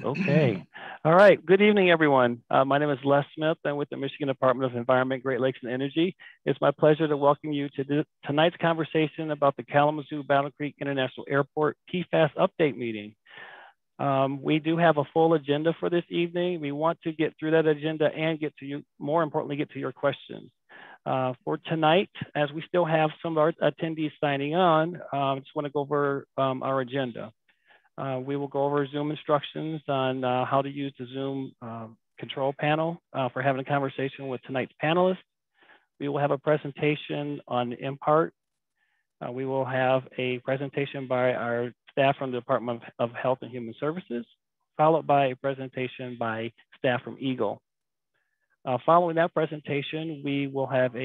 Okay. All right. Good evening, everyone. My name is Les Smith. I'm with the Michigan Department of Environment, Great Lakes, and Energy. It's my pleasure to welcome you to tonight's conversation about the Kalamazoo Battle Creek International Airport PFAS update meeting. We do have a full agenda for this evening. We want to get through that agenda and get to you, more importantly, get to your questions. For tonight, as we still have some of our attendees signing on, I just want to go over our agenda. We will go over Zoom instructions on how to use the Zoom control panel for having a conversation with tonight's panelists. We will have a presentation on IMPART. We will have a presentation by our staff from the Department of Health and Human Services, followed by a presentation by staff from EGLE. Following that presentation, we will have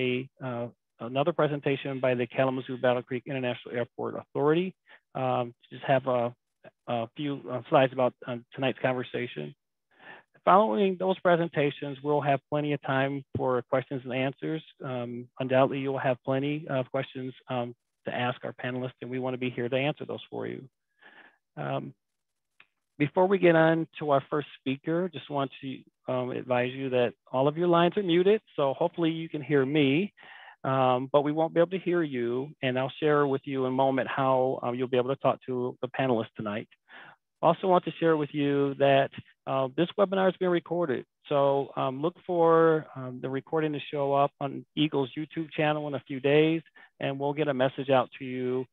another presentation by the Kalamazoo Battle Creek International Airport Authority. Just have a few slides about tonight's conversation. Following those presentations, we'll have plenty of time for questions and answers. Undoubtedly, you'll have plenty of questions to ask our panelists, and we want to be here to answer those for you. Before we get on to our first speaker, just want to advise you that all of your lines are muted, so hopefully you can hear me. But we won't be able to hear you, and I'll share with you in a moment how you'll be able to talk to the panelists tonight. Also want to share with you that this webinar is being recorded. So look for the recording to show up on EGLE's YouTube channel in a few days, and we'll get a message out to you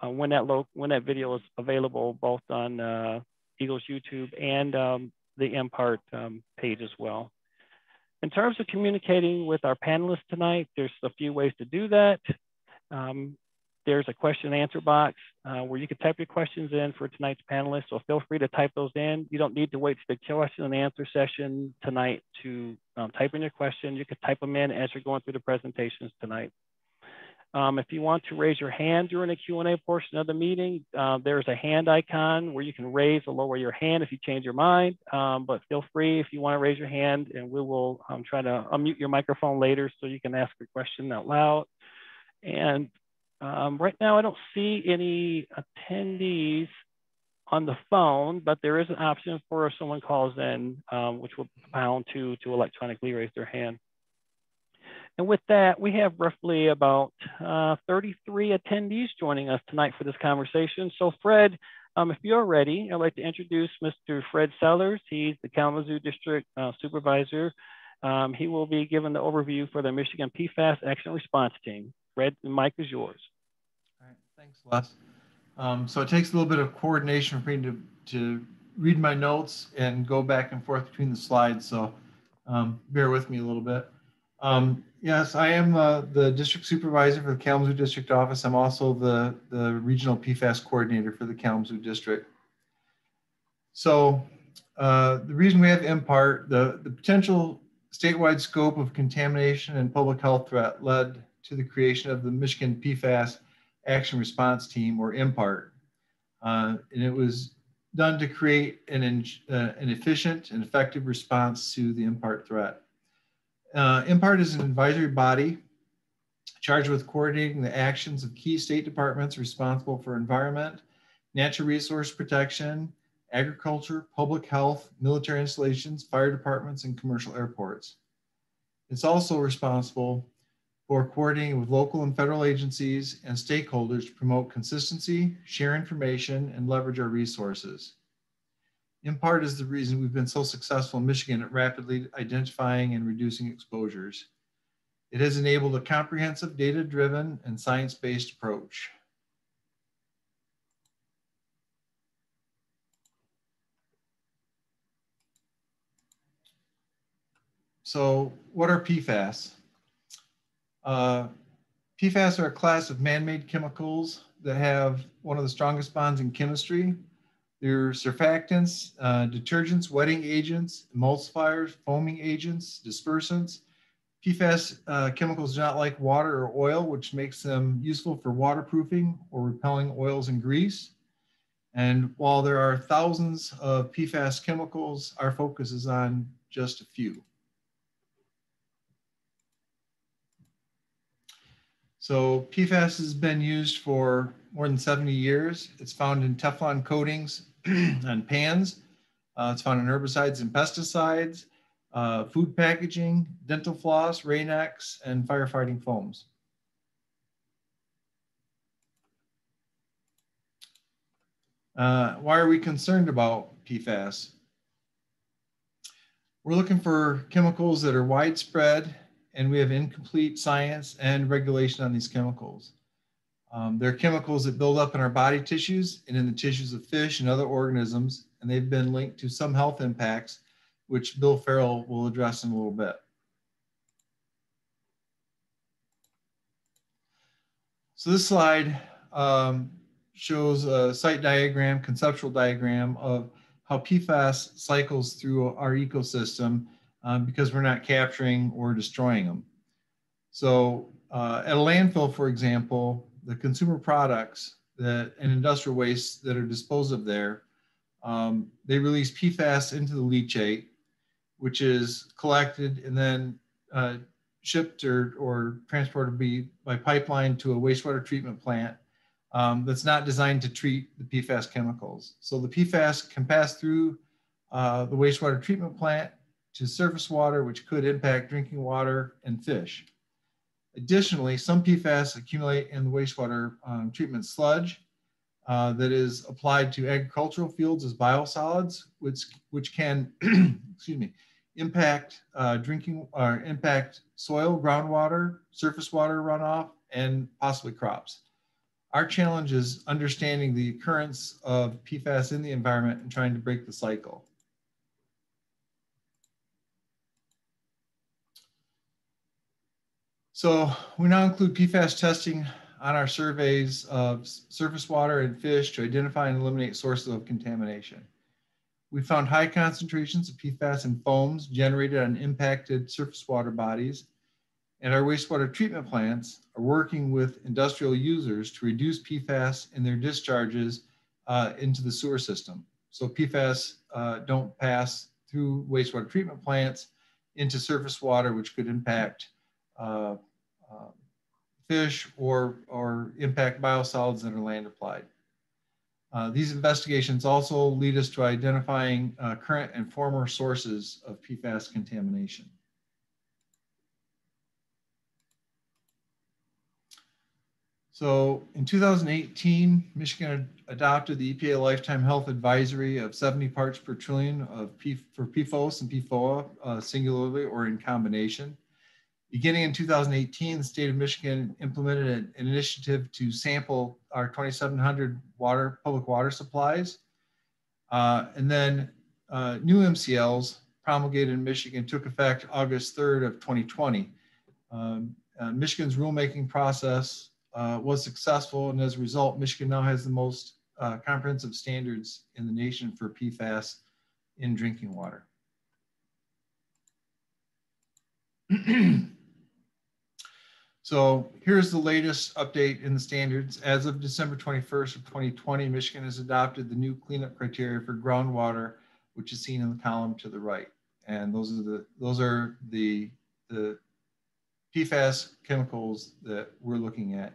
when that video is available, both on EGLE's YouTube and the IMPART page as well. In terms of communicating with our panelists tonight, there's a few ways to do that. There's a question and answer box where you can type your questions in for tonight's panelists, so feel free to type those in. You don't need to wait for the question and answer session tonight to type in your question. You can type them in as you're going through the presentations tonight. If you want to raise your hand during the Q&A portion of the meeting, there's a hand icon where you can raise or lower your hand if you change your mind, but feel free if you want to raise your hand, and we will try to unmute your microphone later so you can ask your question out loud. And right now I don't see any attendees on the phone, but there is an option for if someone calls in, which will pound to electronically raise their hand. And with that, we have roughly about 33 attendees joining us tonight for this conversation. So Fred, if you're ready, I'd like to introduce Mr. Fred Sellers. He's the Kalamazoo District Supervisor. He will be giving the overview for the Michigan PFAS Action Response Team. Fred, the mic is yours. All right, thanks, Les. So it takes a little bit of coordination for me to read my notes and go back and forth between the slides, so bear with me a little bit. Yes, I am the district supervisor for the Kalamazoo District Office. I'm also the regional PFAS coordinator for the Kalamazoo District. So the reason we have IMPART, the potential statewide scope of contamination and public health threat led to the creation of the Michigan PFAS Action Response Team, or IMPART. And it was done to create an efficient and effective response to the IMPART threat. IMPART is an advisory body charged with coordinating the actions of key state departments responsible for environment, natural resource protection, agriculture, public health, military installations, fire departments, and commercial airports. It's also responsible for coordinating with local and federal agencies and stakeholders to promote consistency, share information, and leverage our resources. IMPART is the reason we've been so successful in Michigan at rapidly identifying and reducing exposures. It has enabled a comprehensive, data-driven, and science-based approach. So what are PFAS? PFAS are a class of man-made chemicals that have one of the strongest bonds in chemistry. They're surfactants, detergents, wetting agents, emulsifiers, foaming agents, dispersants. PFAS chemicals do not like water or oil, which makes them useful for waterproofing or repelling oils and grease. And while there are thousands of PFAS chemicals, our focus is on just a few. So PFAS has been used for more than 70 years. It's found in Teflon coatings on pans, It's found in herbicides and pesticides, food packaging, dental floss, Rain-X, and firefighting foams. Why are we concerned about PFAS? We're looking for chemicals that are widespread, and we have incomplete science and regulation on these chemicals. They're chemicals that build up in our body tissues and in the tissues of fish and other organisms, and they've been linked to some health impacts, which Bill Farrell will address in a little bit. So this slide shows a site diagram, conceptual diagram of how PFAS cycles through our ecosystem because we're not capturing or destroying them. So at a landfill, for example, the consumer products and industrial waste that are disposed of there, they release PFAS into the leachate, which is collected and then shipped or transported by pipeline to a wastewater treatment plant that's not designed to treat the PFAS chemicals. So the PFAS can pass through the wastewater treatment plant to surface water, which could impact drinking water and fish. Additionally, some PFAS accumulate in the wastewater treatment sludge that is applied to agricultural fields as biosolids, which can excuse me, impact impact soil, groundwater, surface water runoff, and possibly crops. Our challenge is understanding the occurrence of PFAS in the environment and trying to break the cycle. So we now include PFAS testing on our surveys of surface water and fish to identify and eliminate sources of contamination. We found high concentrations of PFAS in foams generated on impacted surface water bodies, and our wastewater treatment plants are working with industrial users to reduce PFAS in their discharges into the sewer system. So PFAS don't pass through wastewater treatment plants into surface water, which could impact fish or impact biosolids that are land applied. These investigations also lead us to identifying current and former sources of PFAS contamination. So in 2018, Michigan adopted the EPA Lifetime Health Advisory of 70 parts per trillion for PFOS and PFOA singularly or in combination. Beginning in 2018, the state of Michigan implemented an initiative to sample our 2,700 public water supplies. And then new MCLs promulgated in Michigan took effect August 3rd of 2020. Michigan's rulemaking process was successful, and as a result, Michigan now has the most comprehensive standards in the nation for PFAS in drinking water. So here's the latest update in the standards. As of December 21st of 2020, Michigan has adopted the new cleanup criteria for groundwater, which is seen in the column to the right. And those are the PFAS chemicals that we're looking at.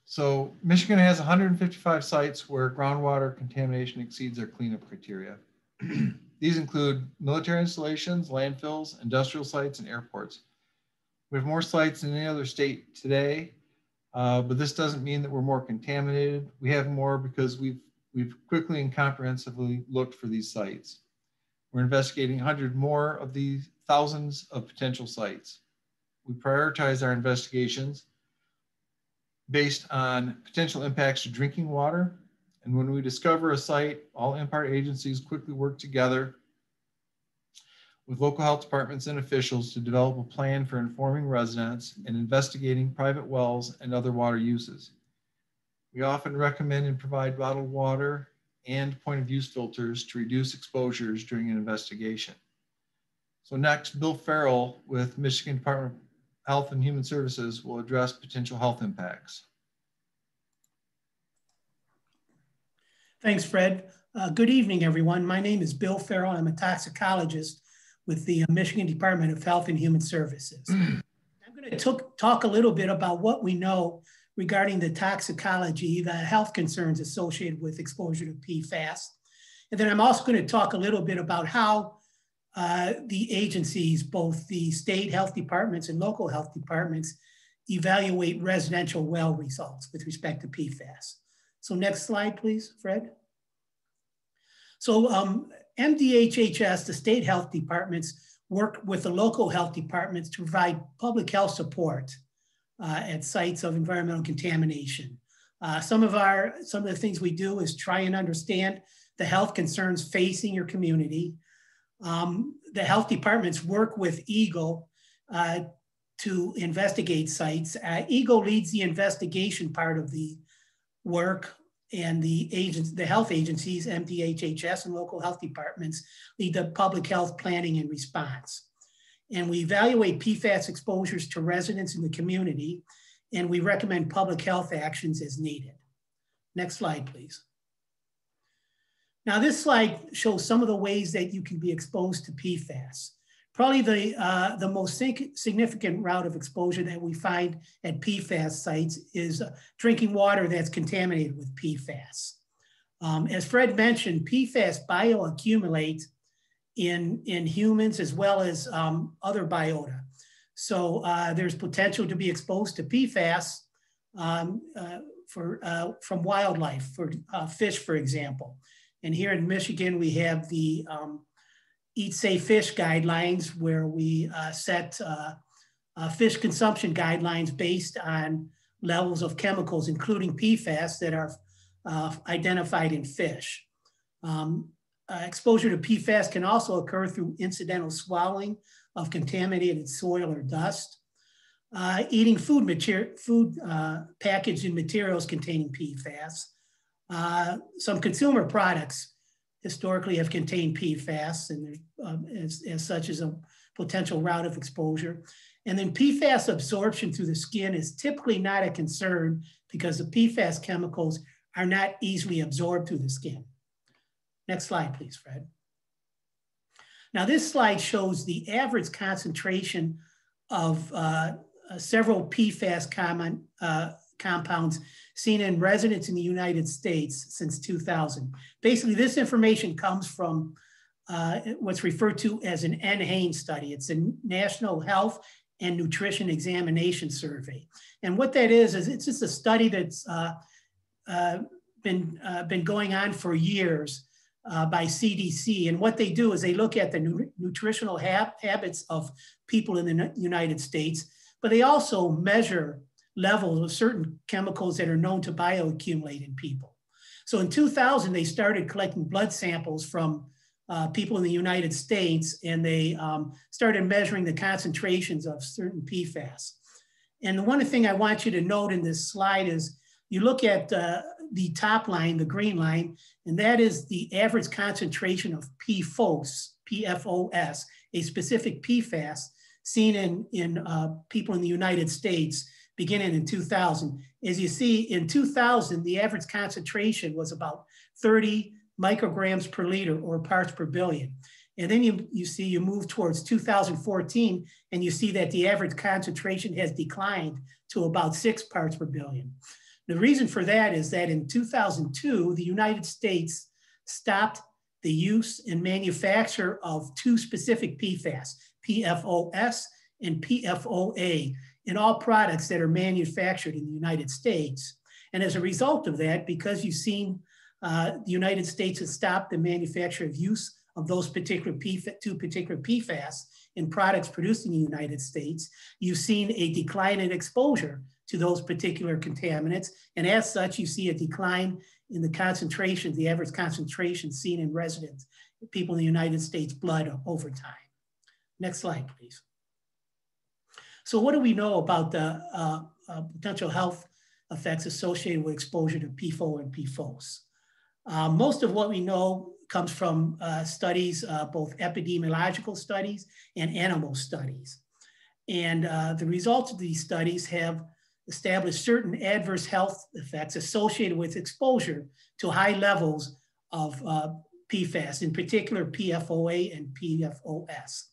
So Michigan has 155 sites where groundwater contamination exceeds our cleanup criteria. These include military installations, landfills, industrial sites, and airports. We have more sites than any other state today, but this doesn't mean that we're more contaminated. We have more because we've quickly and comprehensively looked for these sites. We're investigating 100 more of these thousands of potential sites. We prioritize our investigations based on potential impacts to drinking water. And when we discover a site, all MPART agencies quickly work together with local health departments and officials to develop a plan for informing residents and investigating private wells and other water uses. We often recommend and provide bottled water and point of use filters to reduce exposures during an investigation. So next, Bill Farrell with Michigan Department of Health and Human Services will address potential health impacts. Thanks, Fred. Good evening, everyone. My name is Bill Farrell. I'm a toxicologist with the Michigan Department of Health and Human Services. I'm going going to talk a little bit about what we know regarding the toxicology, the health concerns associated with exposure to PFAS. And then I'm also going to talk a little bit about how the agencies, both the state health departments and local health departments, evaluate residential well results with respect to PFAS. So next slide, please, Fred. So MDHHS, the state health departments, work with the local health departments to provide public health support at sites of environmental contamination. Some of the things we do is try and understand the health concerns facing your community. The health departments work with EGLE to investigate sites. EGLE leads the investigation part of the work, and the health agencies, MDHHS and local health departments, lead the public health planning and response. And we evaluate PFAS exposures to residents in the community, and we recommend public health actions as needed. Next slide, please. Now this slide shows some of the ways that you can be exposed to PFAS. Probably the most significant route of exposure that we find at PFAS sites is drinking water that's contaminated with PFAS. As Fred mentioned, PFAS bioaccumulate in humans as well as other biota. So there's potential to be exposed to PFAS from wildlife, for fish, for example. And here in Michigan, we have the Eat Safe Fish guidelines, where we set fish consumption guidelines based on levels of chemicals, including PFAS, that are identified in fish. Exposure to PFAS can also occur through incidental swallowing of contaminated soil or dust. Eating food packaged in materials containing PFAS. Some consumer products historically have contained PFAS, and as such is a potential route of exposure. And then PFAS absorption through the skin is typically not a concern because the PFAS chemicals are not easily absorbed through the skin. Next slide, please, Fred. Now this slide shows the average concentration of several PFAS compounds seen in residents in the United States since 2000. Basically, this information comes from what's referred to as an NHANES study. It's a National Health and Nutrition Examination Survey. And what that is it's just a study that's been going on for years by CDC. And what they do is they look at the nutritional habits of people in the United States, but they also measure levels of certain chemicals that are known to bioaccumulate in people. So in 2000, they started collecting blood samples from people in the United States, and they started measuring the concentrations of certain PFAS. And the one thing I want you to note in this slide is you look at the top line, the green line, and that is the average concentration of PFOS, PFOS, a specific PFAS seen in people in the United States beginning in 2000. As you see, in 2000, the average concentration was about 30 micrograms per liter, or parts per billion. And then you move towards 2014, and you see that the average concentration has declined to about 6 parts per billion. The reason for that is that in 2002, the United States stopped the use and manufacture of 2 specific PFAS, PFOS and PFOA, in all products that are manufactured in the United States. And as a result of that, because you've seen the United States has stopped the manufacture of use of those particular 2 particular PFAS in products produced in the United States, you've seen a decline in exposure to those particular contaminants. And as such, you see a decline in the concentration, the average concentration seen in residents, people in the United States blood over time. Next slide, please. So what do we know about the potential health effects associated with exposure to PFOA and PFOS? Most of what we know comes from studies, both epidemiological studies and animal studies. And the results of these studies have established certain adverse health effects associated with exposure to high levels of PFAS, in particular PFOA and PFOS.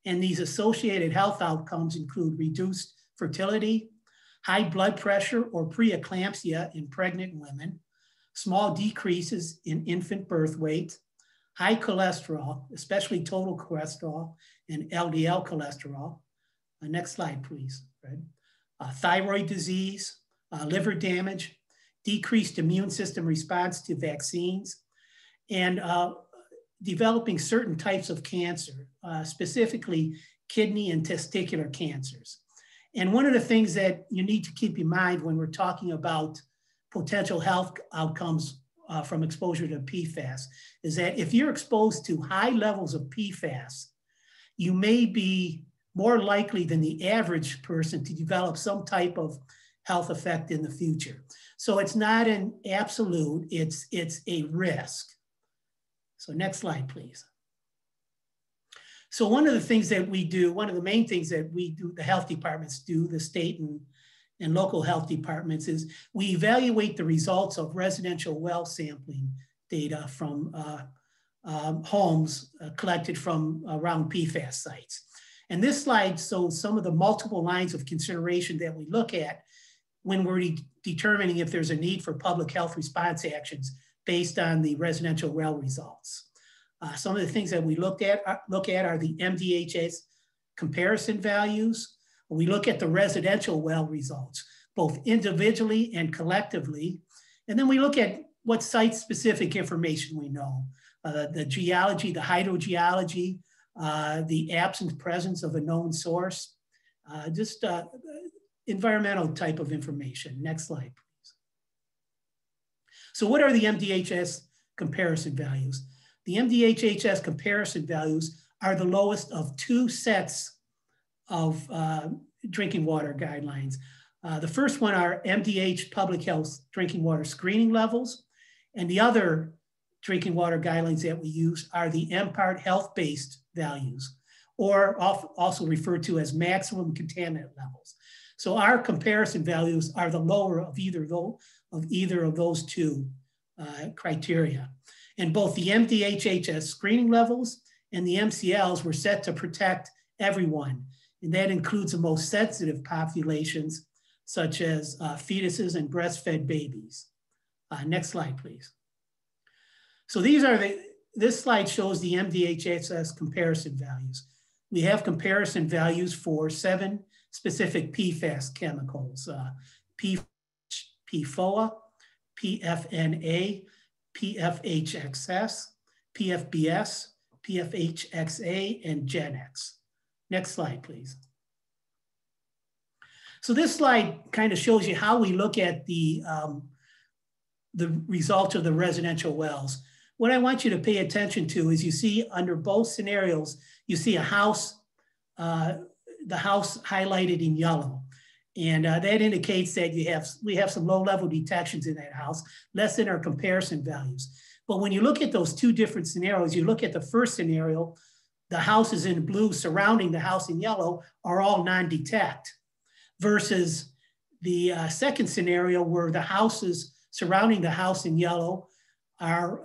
And these associated health outcomes include reduced fertility, high blood pressure or preeclampsia in pregnant women, small decreases in infant birth weight, high cholesterol, especially total cholesterol and LDL cholesterol. Next slide, please, Fred. Thyroid disease, liver damage, decreased immune system response to vaccines, and developing certain types of cancer, specifically kidney and testicular cancers. And one of the things that you need to keep in mind when we're talking about potential health outcomes from exposure to PFAS is that if you're exposed to high levels of PFAS, you may be more likely than the average person to develop some type of health effect in the future. So it's not an absolute, it's a risk. So next slide, please. So one of the things that we do, one of the main things that we do, the health departments do, the state and local health departments, is we evaluate the results of residential well sampling data from homes collected from around PFAS sites. And this slide shows some of the multiple lines of consideration that we look at when we're determining if there's a need for public health response actions based on the residential well results. Some of the things that we look at are the MDHS comparison values. We look at the residential well results, both individually and collectively. And then we look at what site-specific information we know, the geology, the hydrogeology, the absence, presence of a known source, just environmental type of information. Next slide, please. So what are the MDHS comparison values? The MDHS comparison values are the lowest of two sets of drinking water guidelines. The first one are MDH public health drinking water screening levels, and the other drinking water guidelines that we use are the MPART health-based values, or also referred to as maximum contaminant levels. So our comparison values are the lower of either of those two criteria. And both the MDHS screening levels and the MCLs were set to protect everyone. And that includes the most sensitive populations, such as fetuses and breastfed babies. Next slide, please. So this slide shows the MDHS comparison values. We have comparison values for 7 specific PFAS chemicals, PFOA, PFNA, PFHXS, PFBS, PFHXA, and GenX. Next slide, please. So this slide kind of shows you how we look at the results of the residential wells. What I want you to pay attention to is you see under both scenarios, you see a house, the house highlighted in yellow. And that indicates that we have some low-level detections in that house, less than our comparison values. But when you look at those two different scenarios, you look at the first scenario, the houses in blue surrounding the house in yellow are all non-detect, versus the second scenario where the houses surrounding the house in yellow are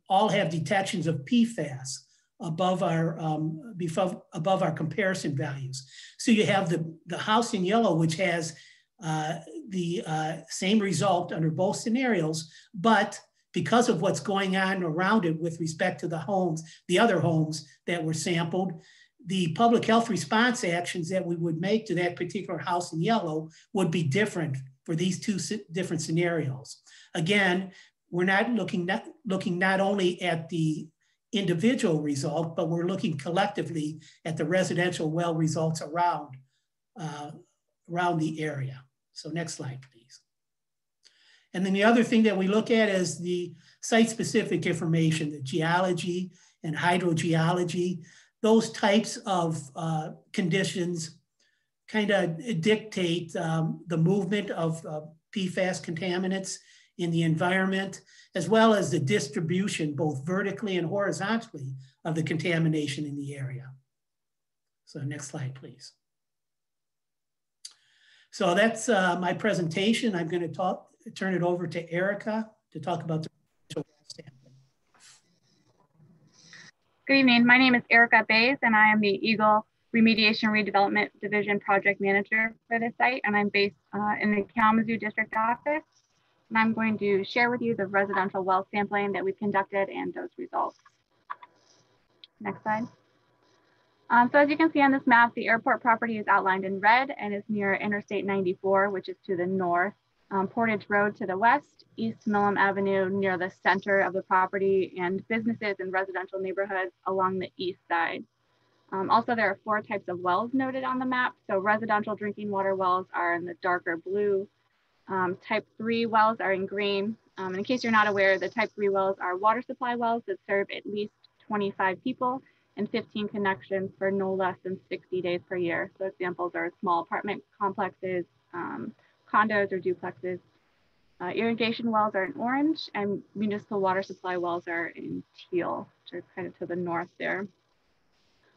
all have detections of PFAS above our comparison values. So you have the house in yellow, which has the same result under both scenarios, but because of what's going on around it with respect to the homes, the other homes that were sampled, the public health response actions that we would make to that particular house in yellow would be different for these two different scenarios. Again, we're not looking not only at the individual result, but we're looking collectively at the residential well results around the area. So next slide, please. And then the other thing that we look at is the site-specific information, the geology and hydrogeology. Those types of conditions kind of dictate the movement of PFAS contaminants in the environment, as well as the distribution, both vertically and horizontally, of the contamination in the area. So next slide, please. So that's my presentation. I'm going to turn it over to Erica to talk about the sampling. Good evening. My name is Erica Bays, and I am the Eagle Remediation Redevelopment Division Project Manager for this site, and I'm based in the Kalamazoo District Office. And I'm going to share with you the residential well sampling that we've conducted and those results. Next slide. So as you can see on this map, the airport property is outlined in red and is near Interstate 94, which is to the north, Portage Road to the west, East Millam Avenue near the center of the property, and businesses and residential neighborhoods along the east side. Also, there are 4 types of wells noted on the map. So residential drinking water wells are in the darker blue. Type 3 wells are in green. In case you're not aware, the type 3 wells are water supply wells that serve at least 25 people and 15 connections for no less than 60 days per year. So examples are small apartment complexes, condos or duplexes. Irrigation wells are in orange, and municipal water supply wells are in teal, which are kind of to the north there.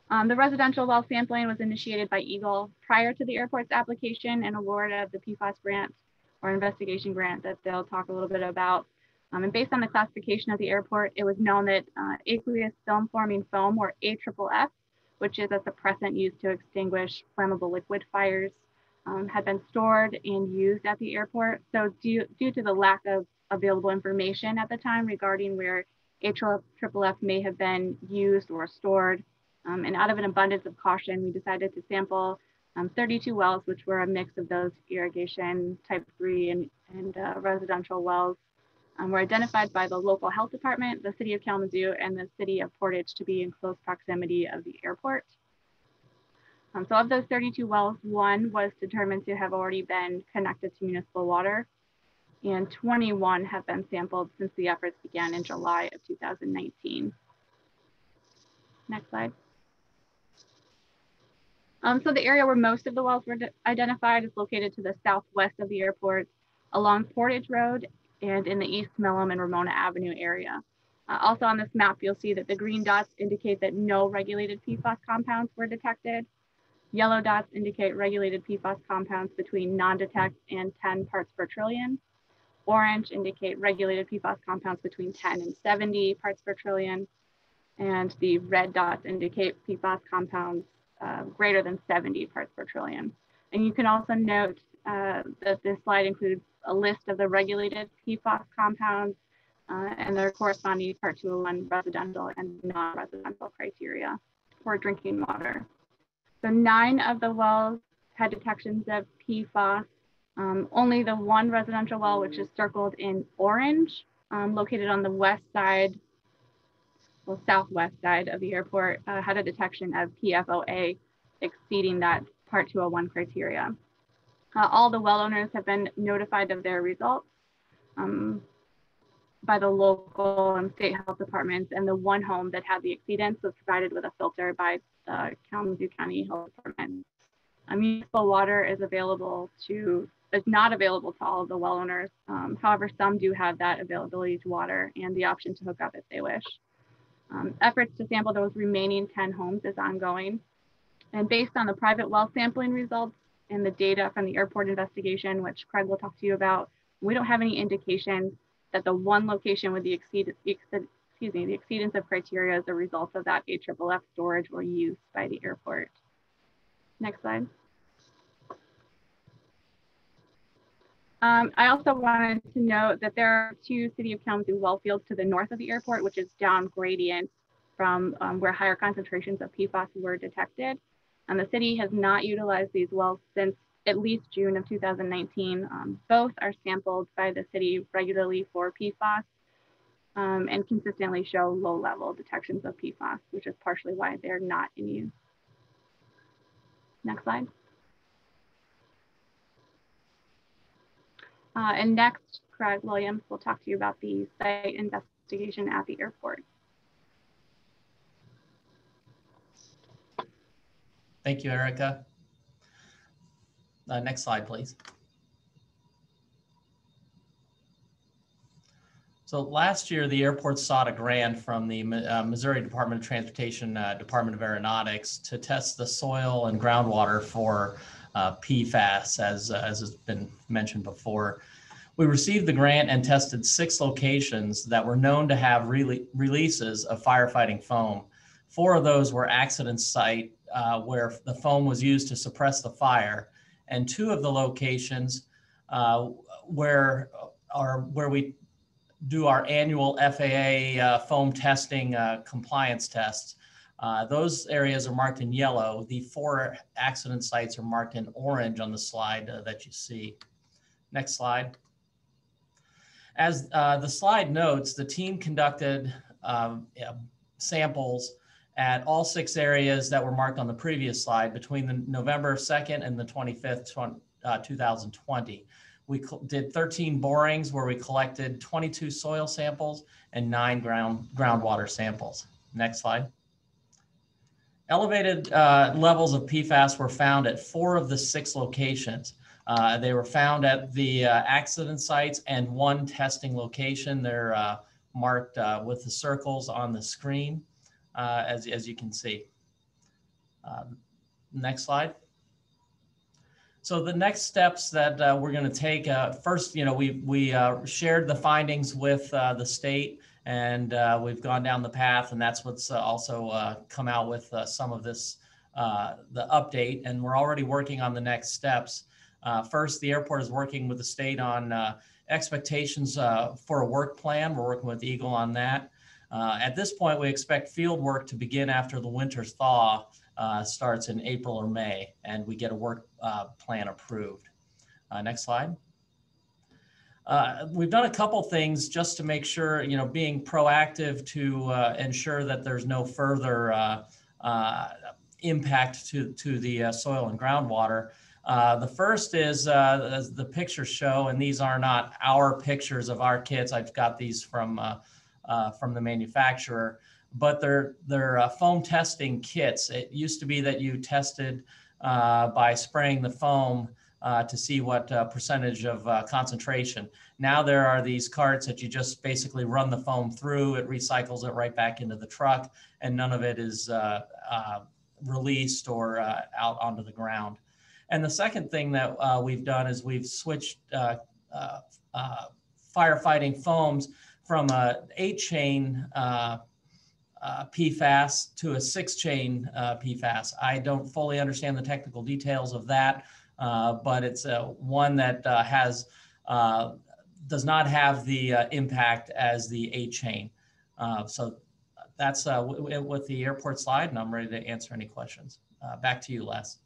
The residential well sampling was initiated by Eagle prior to the airport's application and award of the Pfas grant or investigation grant that they'll talk a little bit about. And based on the classification of the airport, it was known that aqueous film-forming foam, or AFFF, which is a suppressant used to extinguish flammable liquid fires, had been stored and used at the airport. So due to the lack of available information at the time regarding where AFFF may have been used or stored, and out of an abundance of caution, we decided to sample 32 wells, which were a mix of those irrigation type 3 and residential wells. Were identified by the local health department, the city of Kalamazoo, and the city of Portage to be in close proximity of the airport. So of those 32 wells, 1 was determined to have already been connected to municipal water, and 21 have been sampled since the efforts began in July of 2019. Next slide. So the area where most of the wells were identified is located to the southwest of the airport along Portage Road and in the East Millam and Ramona Avenue area. Also on this map, you'll see that the green dots indicate that no regulated PFAS compounds were detected. Yellow dots indicate regulated PFAS compounds between non-detect and 10 parts per trillion. Orange indicate regulated PFAS compounds between 10 and 70 parts per trillion. And the red dots indicate PFAS compounds greater than 70 parts per trillion. And you can also note that this slide includes a list of the regulated PFAS compounds and their corresponding Part 201 residential and non-residential criteria for drinking water. So 9 of the wells had detections of PFAS. Only the 1 residential well, which is circled in orange, located on the west side, well, southwest side of the airport, had a detection of PFOA exceeding that Part 201 criteria. All the well owners have been notified of their results by the local and state health departments, and the 1 home that had the exceedance was provided with a filter by the Kalamazoo County Health Department. Municipal water is not available to all of the well owners. However, some do have that availability to water and the option to hook up if they wish. Efforts to sample those remaining 10 homes is ongoing. And based on the private well sampling results and the data from the airport investigation, which Craig will talk to you about, we don't have any indication that the 1 location with the exceedance of criteria as a result of that AFFF storage or use by the airport. Next slide. I also wanted to note that there are 2 City of Kalamazoo well fields to the north of the airport, which is down gradient from where higher concentrations of PFAS were detected. And the city has not utilized these wells since at least June of 2019. Both are sampled by the city regularly for PFAS and consistently show low-level detections of PFAS, which is partially why they're not in use. Next slide. And next, Craig Williams will talk to you about the site investigation at the airport. Thank you, Erica. Next slide, please. So last year, the airport sought a grant from the Missouri Department of Transportation, Department of Aeronautics to test the soil and groundwater for PFAS, as has been mentioned before. We received the grant and tested 6 locations that were known to have releases of firefighting foam. 4 of those were accident site where the foam was used to suppress the fire, and 2 of the locations where we do our annual FAA foam testing compliance tests. Those areas are marked in yellow. The 4 accident sites are marked in orange on the slide that you see. Next slide. As the slide notes, the team conducted samples at all 6 areas that were marked on the previous slide between the November 2nd and the 25th, 2020. We did 13 borings where we collected 22 soil samples and 9 groundwater samples. Next slide. Elevated levels of PFAS were found at 4 of the 6 locations. They were found at the accident sites and 1 testing location. They're marked with the circles on the screen, as you can see. Next slide. So the next steps that we're going to take, first, we shared the findings with the state, and we've gone down the path, and that's what's also come out with some of this, the update, and we're already working on the next steps. First, the airport is working with the state on expectations for a work plan. We're working with Eagle on that. At this point, we expect field work to begin after the winter thaw starts in April or May, and we get a work plan approved. Next slide. We've done a couple things just to make sure, being proactive to ensure that there's no further impact to the soil and groundwater. The first is, as the pictures show, and these are not our pictures of our kits. I've got these from the manufacturer, but they're foam testing kits. It used to be that you tested by spraying the foam to see what percentage of concentration. Now there are these carts that you just basically run the foam through, it recycles it right back into the truck, and none of it is released or out onto the ground. And the second thing that we've done is we've switched firefighting foams from a 8-chain PFAS to a 6-chain PFAS. I don't fully understand the technical details of that, but it's one that does not have the impact as the 8-chain. So that's with the airport slide, and I'm ready to answer any questions. Back to you, Les.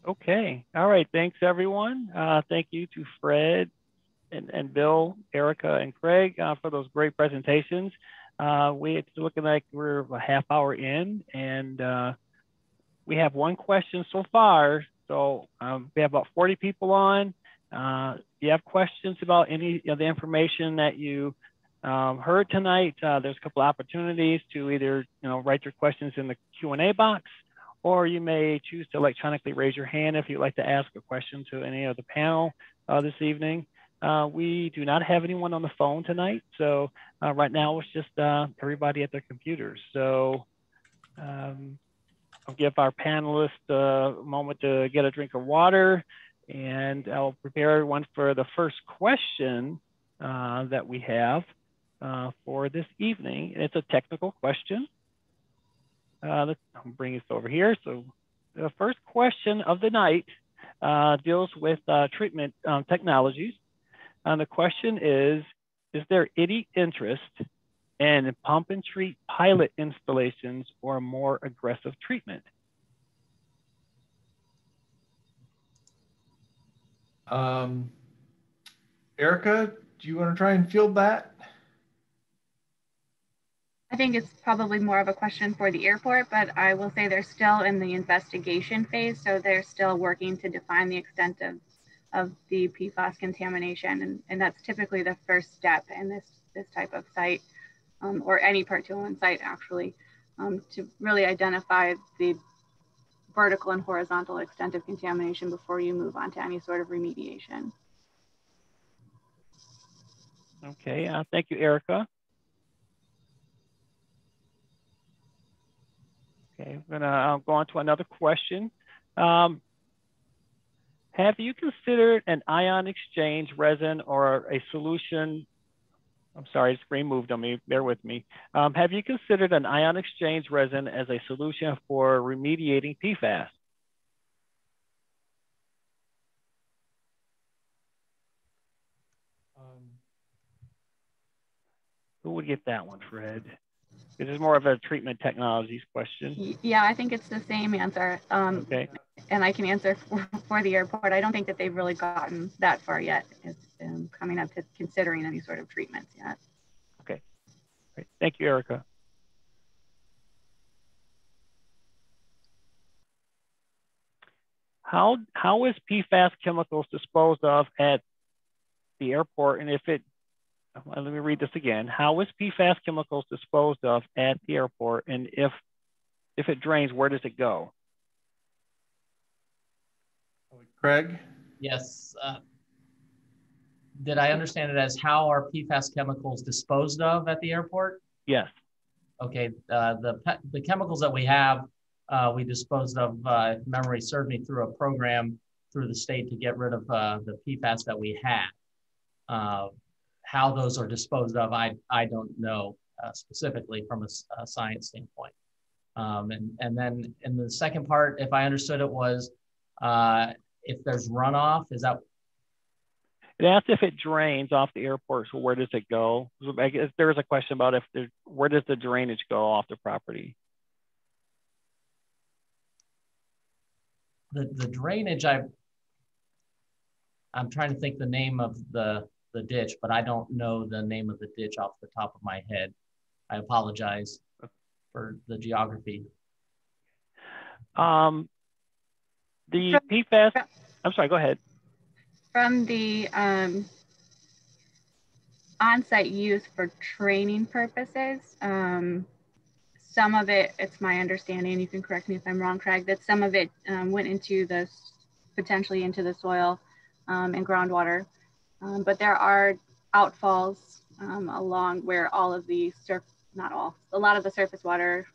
Okay. All right. Thanks, everyone. Thank you to Fred and Bill, Erica, and Craig for those great presentations. It's looking like we're a half hour in, and we have 1 question so far. So we have about 40 people on. If you have questions about any of the information that you heard tonight, there's a couple opportunities to either write your questions in the Q&A box, or you may choose to electronically raise your hand if you'd like to ask a question to any of the panel this evening. We do not have anyone on the phone tonight, so right now it's just everybody at their computers. So I'll give our panelists a moment to get a drink of water, and I'll prepare everyone for the first question that we have for this evening. It's a technical question. I'll bring this over here. So the first question of the night deals with treatment technologies. The question is there any interest in pump and treat pilot installations or more aggressive treatment? Erica, do you want to try and field that? I think it's probably more of a question for the airport, but I will say they're still in the investigation phase. So they're still working to define the extent of the PFAS contamination. And that's typically the first step in this type of site, or any particulate site actually, to really identify the vertical and horizontal extent of contamination before you move on to any sort of remediation. Okay, thank you, Erica. Okay, I'm gonna go on to another question. Have you considered an ion exchange resin or a solution? I'm sorry, the screen moved on me, bear with me. Have you considered an ion exchange resin as a solution for remediating PFAS? Who would get that one, Fred? This is more of a treatment technologies question. Yeah, I think it's the same answer. Okay. And I can answer for the airport. I don't think that they've really gotten that far yet. It's coming up to considering any sort of treatments yet. Okay. Great. Thank you, Erica. How is PFAS chemicals disposed of at the airport? And if it, let me read this again. How is PFAS chemicals disposed of at the airport? And if it drains, where does it go? Craig? Yes. Did I understand it as how are PFAS chemicals disposed of at the airport? Yes. Okay. The chemicals that we have, we disposed of, if memory served me, through a program through the state to get rid of the PFAS that we had. How those are disposed of, I don't know specifically from a science standpoint. And then in the second part, if I understood it, was if there's runoff, is that? It asked if it drains off the airport, so where does it go? I guess there was a question about where does the drainage go off the property? The drainage, I'm trying to think the name of the ditch, but I don't know the name of the ditch off the top of my head. I apologize for the geography. The PFAS, I'm sorry, go ahead. From the on-site use for training purposes, some of it, it's my understanding, you can correct me if I'm wrong, Craig, that some of it went into potentially into the soil and groundwater. But there are outfalls along where all of the a lot of the surface water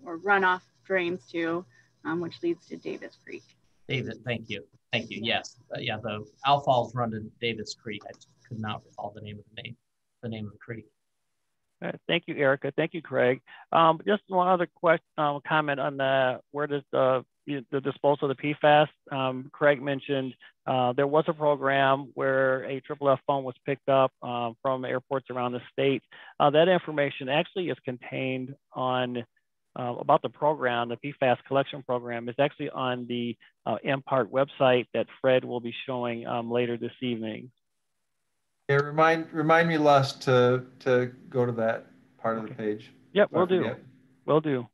or runoff drains to, which leads to Davis Creek. David, thank you. Thank you. Yes. Yeah, the outfalls run to Davis Creek. I just could not recall the name of the name of the creek. Thank you, Erica. Thank you, Craig. Just one other comment on where does the disposal of the PFAS. Craig mentioned there was a program where a FFF phone was picked up from airports around the state. That information actually is contained on about the program, the PFAS collection program is actually on the MPART website that Fred will be showing later this evening. Yeah, remind me, Les, to go to that part of the page. Yep, we'll do. We'll do.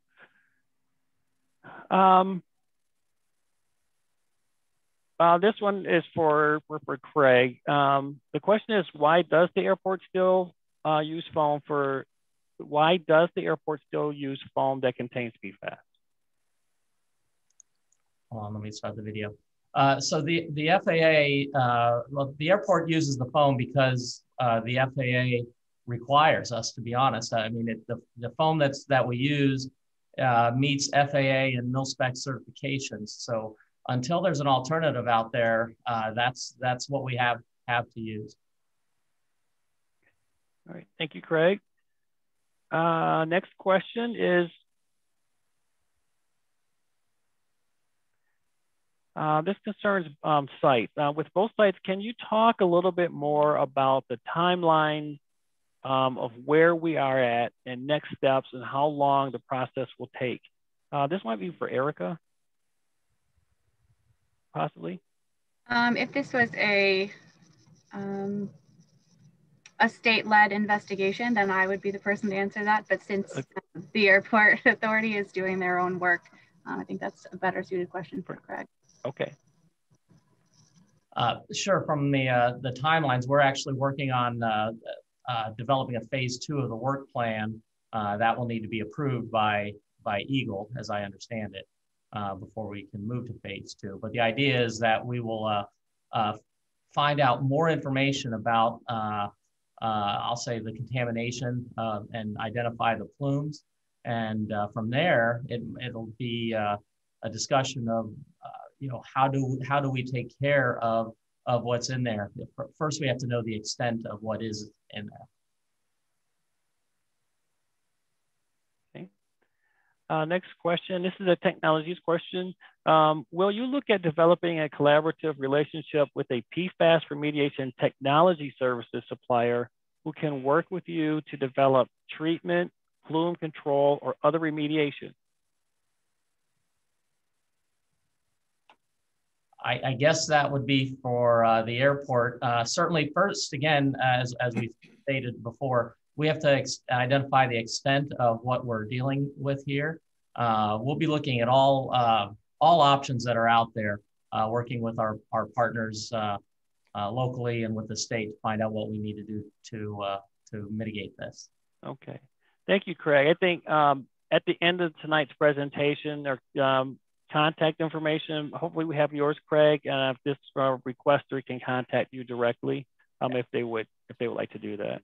This one is for Craig. The question is, why does the airport still use foam why does the airport still use foam that contains PFAS? Hold on, let me start the video. So the FAA, well, the airport uses the foam because the FAA requires us, to be honest. I mean, the foam that we use meets FAA and mil-spec certifications. So until there's an alternative out there, that's what we have to use. All right, thank you, Craig. Next question is, this concerns sites. With both sites, can you talk a little bit more about the timeline of where we are at and next steps and how long the process will take? This might be for Erica, possibly. If this was a state-led investigation, then I would be the person to answer that. But since the airport authority is doing their own work, I think that's a better suited question for Craig. Okay. Sure. From the timelines, we're actually working on developing a phase 2 of the work plan that will need to be approved by Eagle, as I understand it, before we can move to phase 2. But the idea is that we will find out more information about, I'll say, the contamination and identify the plumes. And from there, it'll be a discussion of how do we take care of what's in there? First, we have to know the extent of what is in there. Okay. Next question. This is a technologies question. Will you look at developing a collaborative relationship with a PFAS remediation technology services supplier who can work with you to develop treatment, plume control, or other remediation? I guess that would be for the airport. Certainly first, again, as we stated before, we have to identify the extent of what we're dealing with here. We'll be looking at all options that are out there, working with our partners locally and with the state to find out what we need to do to mitigate this. Okay, thank you, Craig. I think at the end of tonight's presentation, or contact information. Hopefully we have yours, Craig, and if this requester can contact you directly if they would like to do that.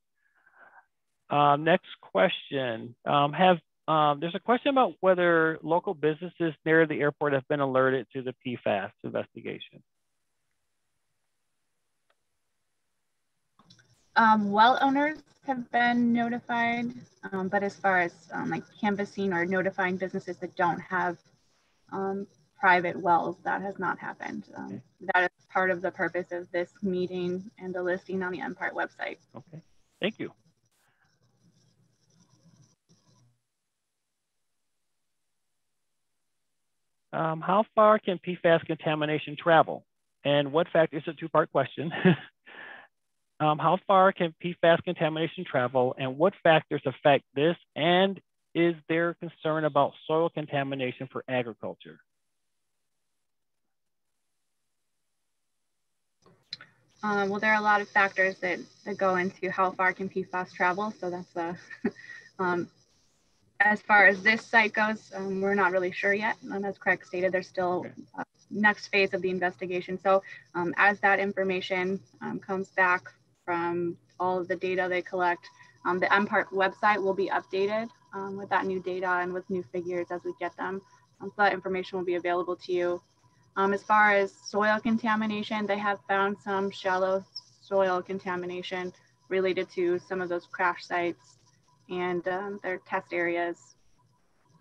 Next question. There's a question about whether local businesses near the airport have been alerted to the PFAS investigation. Well owners have been notified, but as far as like canvassing or notifying businesses that don't have private wells, that has not happened. That is part of the purpose of this meeting and the listing on the MPART website. Okay, thank you. How far can PFAS contamination travel? And what factors, it's a two-part question. How far can PFAS contamination travel and what factors affect this? And is there concern about soil contamination for agriculture? Well, there are a lot of factors that go into how far can PFAS travel. So that's as far as this site goes, we're not really sure yet. As Craig stated, there's still next phase of the investigation. So as that information comes back from all of the data they collect, the MPART website will be updated with that new data and with new figures as we get them. So that information will be available to you. As far as soil contamination, they have found some shallow soil contamination related to some of those crash sites and their test areas.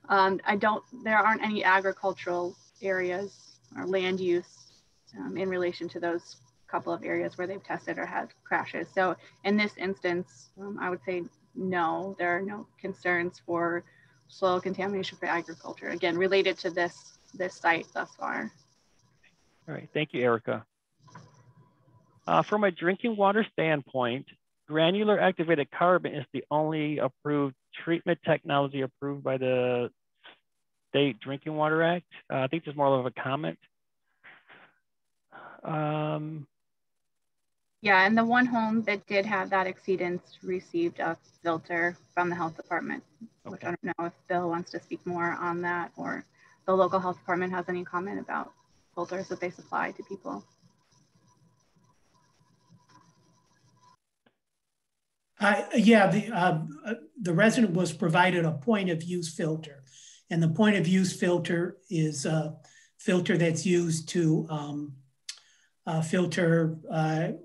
There aren't any agricultural areas or land use in relation to those couple of areas where they've tested or had crashes. So in this instance, I would say no, there are no concerns for soil contamination for agriculture, again, related to this site thus far. All right, thank you, Erica. From a drinking water standpoint, granular activated carbon is the only approved treatment technology approved by the State Drinking Water Act. I think there's more of a comment. Yeah, and the one home that did have that exceedance received a filter from the health department, which I don't know if Bill wants to speak more on that or the local health department has any comment about filters that they supply to people. The resident was provided a point of use filter, and the point of use filter is a filter that's used to filter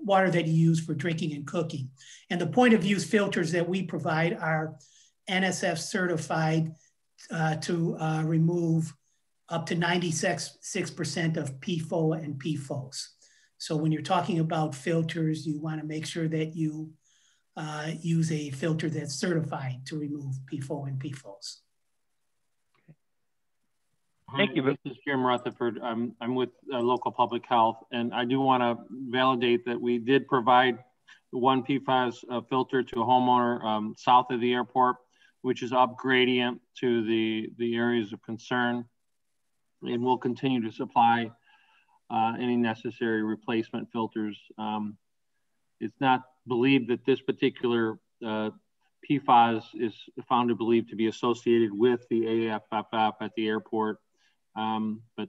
water that you use for drinking and cooking. And the point of use filters that we provide are NSF certified to remove up to 96% of PFOA and PFOS. So when you're talking about filters, you want to make sure that you use a filter that's certified to remove PFOA and PFOS. Thank you. This is Jim Rutherford. I'm with local public health, and I do want to validate that we did provide the one PFAS filter to a homeowner south of the airport, which is up gradient to the areas of concern. And we'll continue to supply any necessary replacement filters. It's not believed that this particular PFAS is found to believe to be associated with the AFFF at the airport. But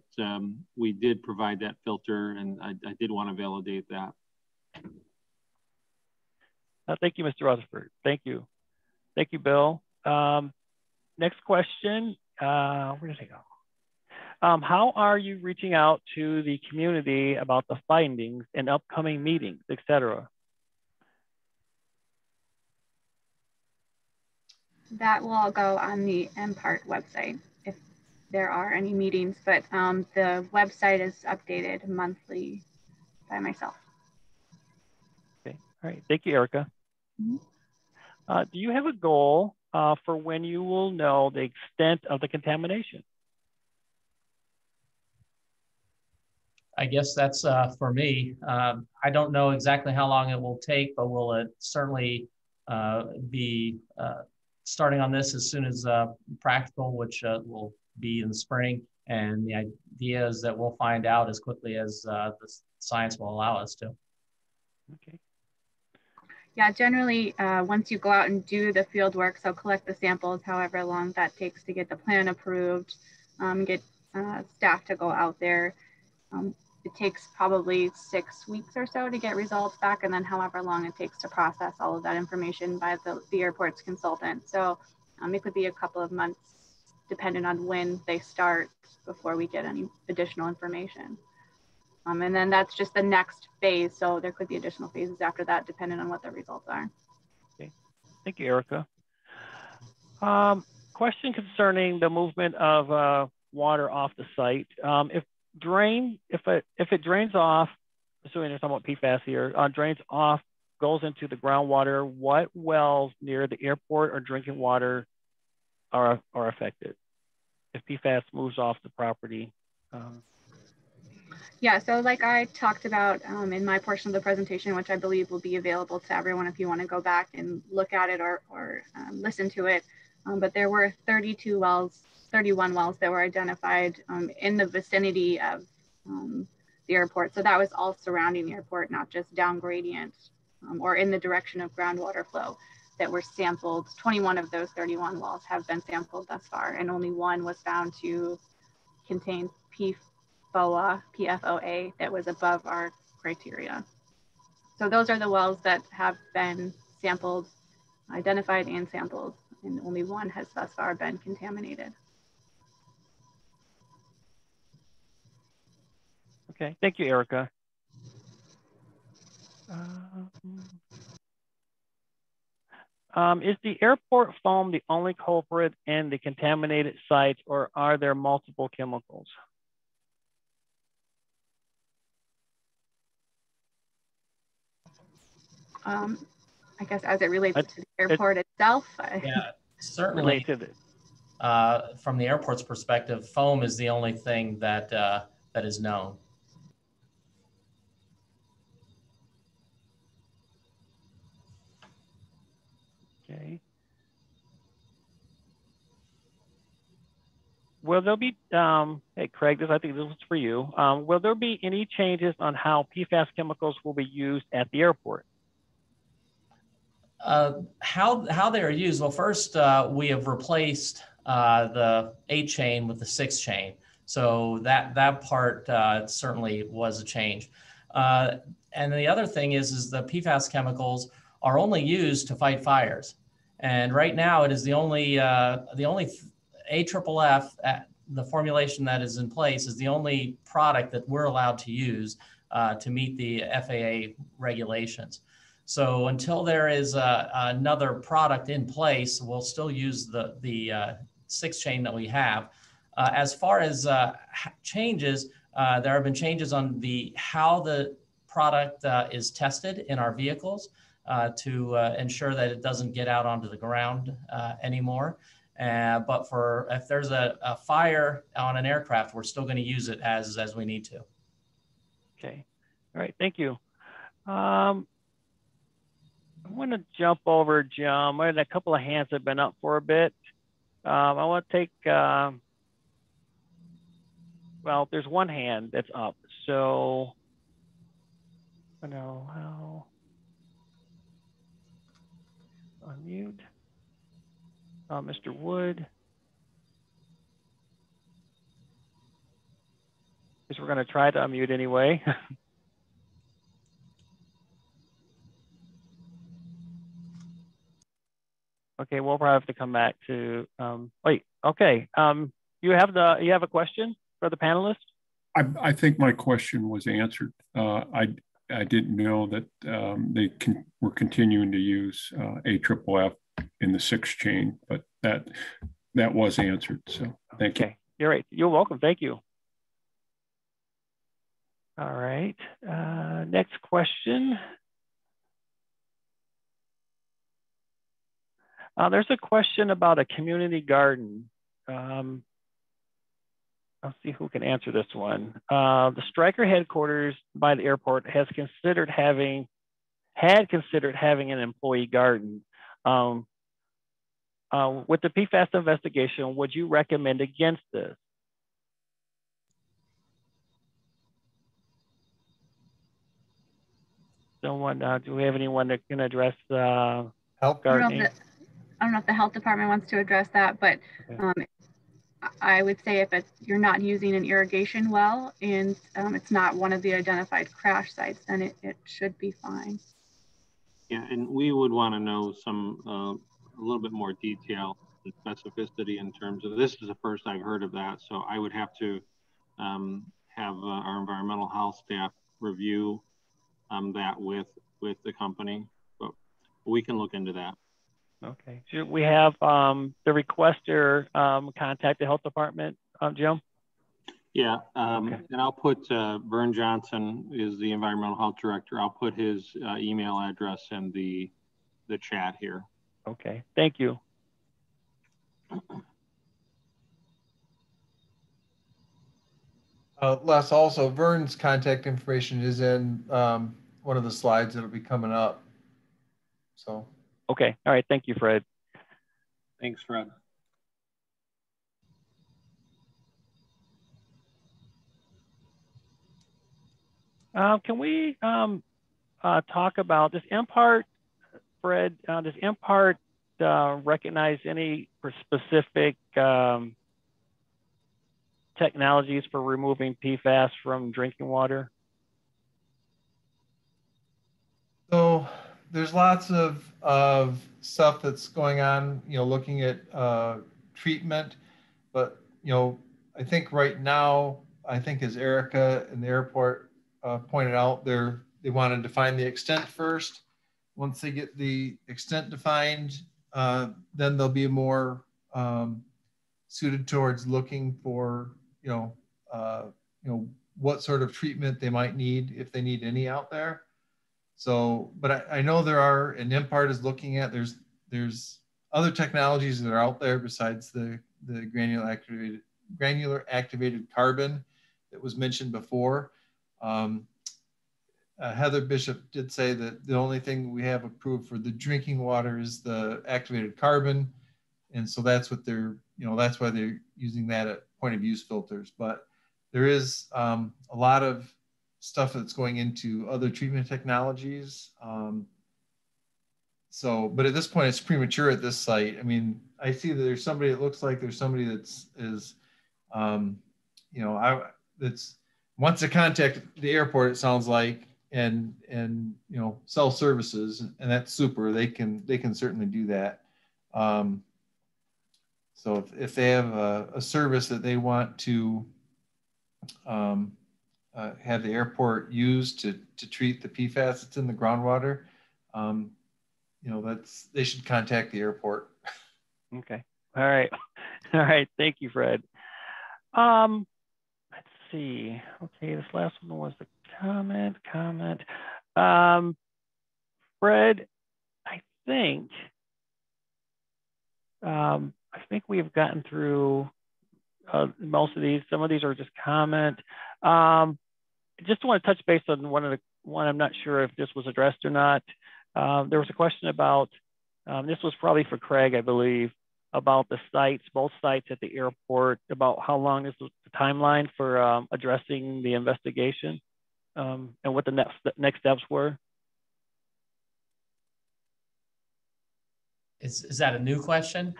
we did provide that filter, and I did want to validate that. Thank you, Mr. Rutherford. Thank you. Thank you, Bill. Next question. Where did I go? How are you reaching out to the community about the findings and upcoming meetings, et cetera? That will all go on the MPART website if there are any meetings, but the website is updated monthly by myself. Okay, all right, thank you, Erica. Do you have a goal for when you will know the extent of the contamination? I guess that's for me. I don't know exactly how long it will take, but we'll certainly be starting on this as soon as practical, which will be in the spring. And the idea is that we'll find out as quickly as the science will allow us to. Okay. Yeah, generally, once you go out and do the field work, so collect the samples, however long that takes to get the plan approved, get staff to go out there. It takes probably 6 weeks or so to get results back, and then however long it takes to process all of that information by the airport's consultant. So it could be a couple of months, depending on when they start, before we get any additional information. And then that's just the next phase. So there could be additional phases after that, depending on what the results are. Okay, thank you, Erica. Question concerning the movement of water off the site. If it drains off, assuming you're talking about PFAS here, drains off, goes into the groundwater, what wells near the airport or drinking water are affected if PFAS moves off the property? Yeah, so like I talked about in my portion of the presentation, which I believe will be available to everyone if you want to go back and look at it or listen to it. But there were 31 wells that were identified in the vicinity of the airport. So that was all surrounding the airport, not just down gradient or in the direction of groundwater flow that were sampled. 21 of those 31 wells have been sampled thus far, and only one was found to contain PFOA that was above our criteria. So those are the wells that have been sampled, identified and sampled, and only one has thus far been contaminated. Okay, thank you, Erica. Is the airport foam the only culprit in the contaminated sites, or are there multiple chemicals? I guess as it relates to the airport itself. Yeah, certainly. From the airport's perspective, foam is the only thing that that is known. Okay. Will there be, hey Craig, I think this was for you. Will there be any changes on how PFAS chemicals will be used at the airport? How they are used? Well, first we have replaced the 8-chain with the 6-chain, so that part certainly was a change. And the other thing is the PFAS chemicals are only used to fight fires, and right now it is the only AFFF, the formulation that is in place, is the only product that we're allowed to use to meet the FAA regulations. So until there is another product in place, we'll still use the 6-chain that we have. As far as changes, there have been changes on how the product is tested in our vehicles to ensure that it doesn't get out onto the ground anymore. But if there's a fire on an aircraft, we're still going to use it as we need to. Okay, all right, thank you. I want to jump over, John. I had a couple of hands that have been up for a bit. I want to take, well, there's one hand that's up. So, I don't know how. Unmute. Mr. Wood. Guess we're going to try to unmute anyway. Okay, we'll probably have to come back to, wait, okay. You have a question? for the panelists? I think my question was answered. I didn't know that they were continuing to use AFFF in the 6 chain, but that was answered. So thank you. You're right. You're welcome. Thank you. All right. Next question. There's a question about a community garden. I'll see who can answer this one. The Stryker headquarters by the airport had considered having an employee garden. With the PFAS investigation, would you recommend against this? Someone, do we have anyone that can address Health gardening? I don't know if the health department wants to address that, but I would say if you're not using an irrigation well and it's not one of the identified crash sites, then it should be fine. Yeah, and we would want to know some a little bit more detail and specificity in terms of, this is the first I've heard of that, so I would have to have our environmental health staff review that with the company, but we can look into that. Okay. Should we have the requester contact the health department, Jim? Yeah, Okay. and I'll put Vern Johnson is the environmental health director. I'll put his email address in the chat here. Okay, thank you. Les, also Vern's contact information is in one of the slides that'll be coming up. So. Okay, all right, thank you, Fred. Thanks, Fred. Can we talk about, does MPART, Fred, does MPART recognize any specific technologies for removing PFAS from drinking water? So there's lots of stuff that's going on, looking at treatment, but, I think right now, as Erica in the airport pointed out, they want to define the extent first. Once they get the extent defined, then they'll be more suited towards looking for, what sort of treatment they might need, if they need any out there. So, but I know there are, and MPART is looking at, there's other technologies that are out there besides the granular activated carbon that was mentioned before. Heather Bishop did say that the only thing we have approved for the drinking water is the activated carbon. And so that's what they're, that's why they're using that at point of use filters. But there is a lot of stuff that's going into other treatment technologies. But at this point, it's premature at this site. I mean, I see that there's somebody that looks like there's somebody that's wants to contact the airport, it sounds like, and sell services, and that's super. They can certainly do that. So if they have a service that they want to have the airport use to treat the PFAS that's in the groundwater, they should contact the airport. Okay. All right. All right. Thank you, Fred. Let's see. Okay, this last one was the comment. Fred, I think we have gotten through most of these. Some of these are just comment. I just want to touch base on one. I'm not sure if this was addressed or not. There was a question about, this was probably for Craig, I believe, about the sites, both sites at the airport, about how long this was the timeline for addressing the investigation, and what the next steps were. Is that a new question?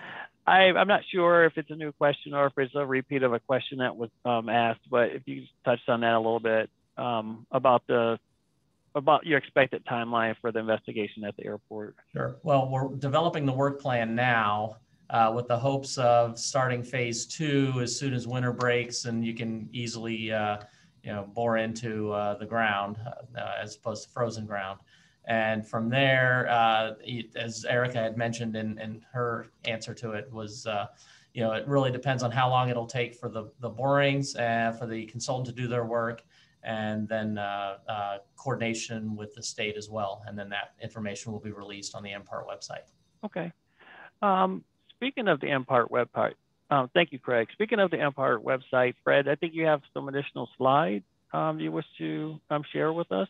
I'm not sure if it's a new question or if it's a repeat of a question that was asked, but if you touched on that a little bit, about your expected timeline for the investigation at the airport. Sure. Well, we're developing the work plan now. with the hopes of starting phase 2 as soon as winter breaks and you can easily bore into the ground as opposed to frozen ground. And from there, as Erica had mentioned in her answer to it, was it really depends on how long it'll take for the borings and for the consultant to do their work, and then coordination with the state as well. And then that information will be released on the MPART website. Okay. Speaking of the MPART website, thank you, Craig. Speaking of the MPART website, Fred, I think you have some additional slides you wish to share with us.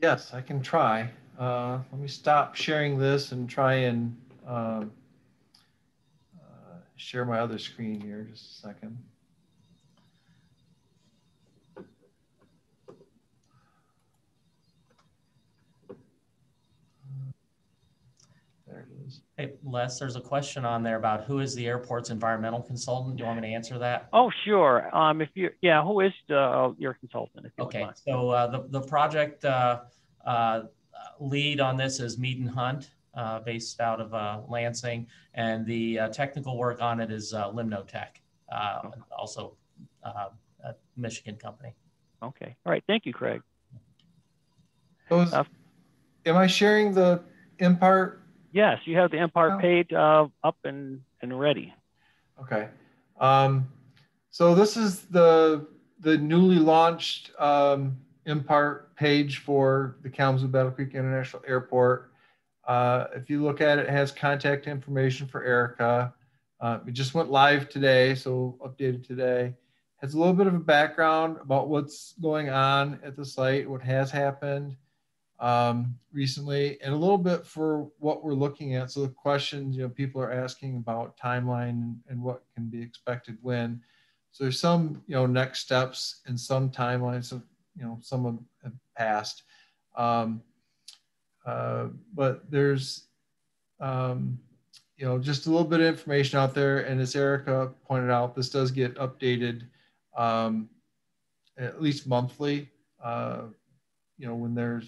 Yes, I can try. Let me stop sharing this and try and share my other screen here. Just a second. There it is. Hey, Les, there's a question on there about who is the airport's environmental consultant. Do you want me to answer that? Oh, sure. Who is your consultant? If you Okay, want. so the project lead on this is Mead and Hunt, based out of Lansing, and the technical work on it is Limnotech, also a Michigan company. Okay. All right. Thank you, Craig. Am I sharing the MPART? Yes, you have the MPART page up and ready. Okay. So this is the newly launched MPART page for the Kalamazoo Battle Creek International Airport. If you look at it, it has contact information for Erica. It just went live today, so updated today. Has a little bit of a background about what's going on at the site, what has happened recently, and a little bit for what we're looking at. So the questions, people are asking about timeline and what can be expected when. So there's some, next steps and some timelines of, some have passed. But there's, just a little bit of information out there. And as Erica pointed out, this does get updated at least monthly. When there